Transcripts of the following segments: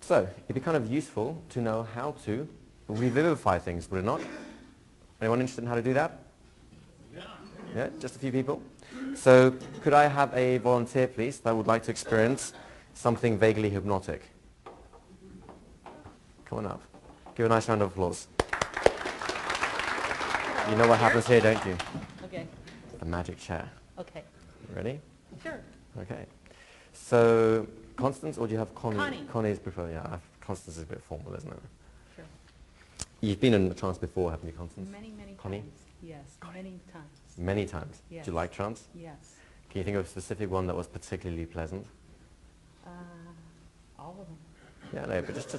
So, it'd be kind of useful to know how to revivify things, would it not? Anyone interested in how to do that? Yeah. Yeah, just a few people. So, could I have a volunteer, please, that would like to experience something vaguely hypnotic? Come on up. Give a nice round of applause. You know what happens here, don't you? Okay. The magic chair. Okay. Ready? Sure. Okay. So, Constance, or do you have Connie? Connie. Connie's prefer, yeah. Constance is a bit formal, isn't it? Sure. You've been in a trance before, haven't you, Constance? Many, many Connie? times. Yes, many times. Many times. Yes. Do you like trance? Yes. Can you think of a specific one that was particularly pleasant? All of them. Yeah, no, but just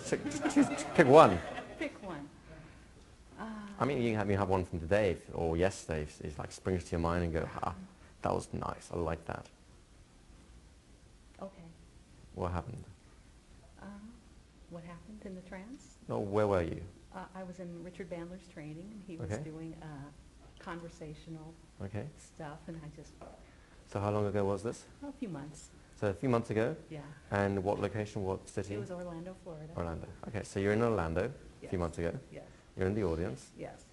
pick one. Pick one. I mean, you can have one from today or yesterday. It like springs to your mind and go, ah, that was nice. I like that. Okay. What happened? What happened in the trance? No, where were you? I was in Richard Bandler's training, and he was doing conversational stuff, and I just... So how long ago was this? A few months. So a few months ago? Yeah. And what location, what city? It was Orlando, Florida. Orlando. Okay, so you're in Orlando a few months ago. Yes. You're in the audience. Yes.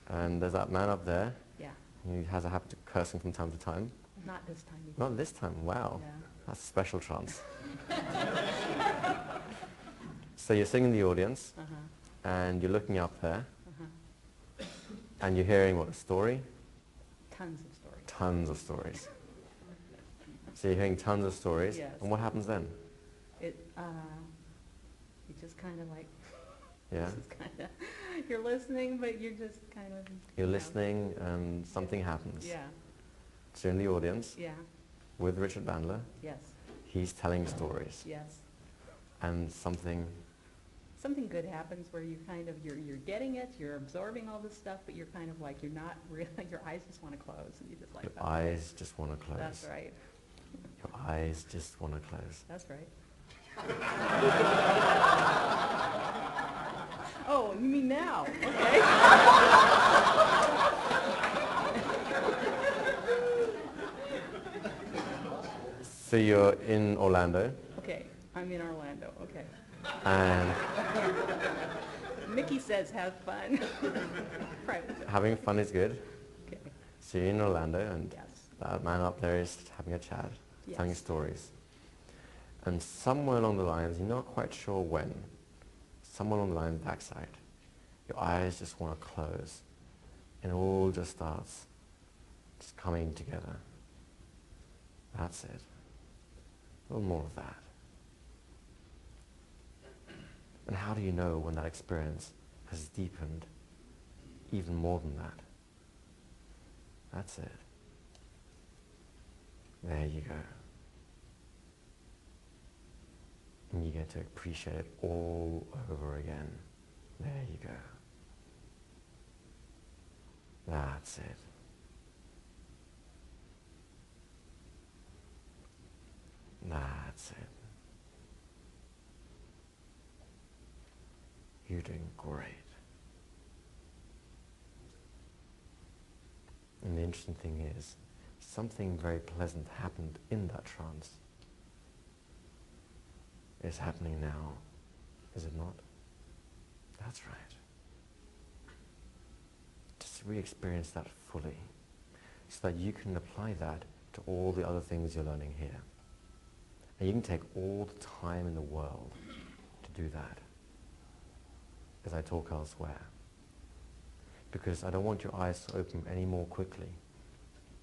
And there's that man up there. Yeah. He has a habit of cursing from time to time. Not this time. Not this time, wow. Yeah. That's a special trance. So you're sitting in the audience, and you're looking up there, and you're hearing what, a story? Tons of stories. Tons of stories. So you're hearing tons of stories, Yes. and what happens then? You just kind of like... Yeah? This is kinda, you're listening, but you're just kind of... You're listening, and something happens. Yeah. So you're in the audience, Yeah. with Richard Bandler. Yes. He's telling stories. Yes. And something good happens where you kind of, you're getting it, you're absorbing all this stuff, but you're kind of like, you're not really, your eyes just want to close, and you just like... Your eyes just want to close. That's right. Your eyes just want to close. That's right. Oh, you mean now? Okay. So you're in Orlando. Okay, I'm in Orlando. Okay. And Mickey says have fun. Private joke. having fun is good. Okay. So you're in Orlando, and Yes. that man up there is having a chat, Yes. telling stories. And somewhere along the lines, you're not quite sure when, somewhere along the line, backside, your eyes just want to close, and it all just starts just coming together. That's it. A little more of that. And how do you know when that experience has deepened even more than that? That's it. There you go. And you get to appreciate it all over again. There you go. That's it. That's it. You're doing great. And the interesting thing is, something very pleasant happened in that trance. It's happening now, is it not? That's right. Just re-experience that fully, so that you can apply that to all the other things you're learning here. And you can take all the time in the world to do that, as I talk elsewhere. Because I don't want your eyes to open any more quickly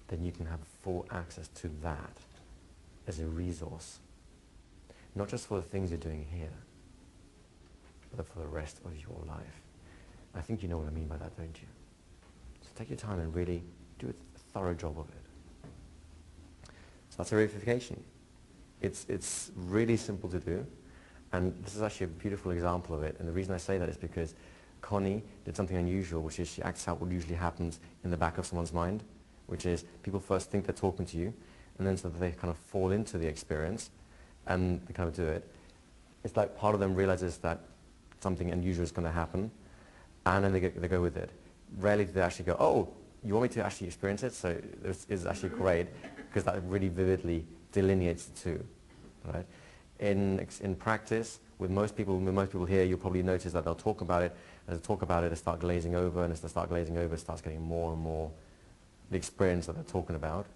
than you can have full access to that as a resource. Not just for the things you're doing here, but for the rest of your life. I think you know what I mean by that, don't you? So take your time and really do a thorough job of it. So that's a revivification. It's really simple to do, and this is actually a beautiful example of it. And the reason I say that is because Connie did something unusual, which is she acts out what usually happens in the back of someone's mind, which is people first think they're talking to you, and then so that they kind of fall into the experience, and they kind of do it. It's like part of them realizes that something unusual is going to happen, and then they go with it. Rarely do they actually go, oh, you want me to actually experience it? So this is actually great, because that really vividly delineates the two. Right? In practice, With most people here, you'll probably notice that they'll talk about it. As they talk about it, they start glazing over, and as they start glazing over, it starts getting more and more the experience that they're talking about.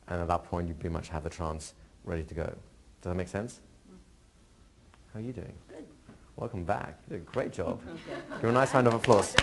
And at that point, you pretty much have the trance ready to go. Does that make sense? How are you doing? Good. Welcome back. You did a great job. Okay. Give a nice round of applause.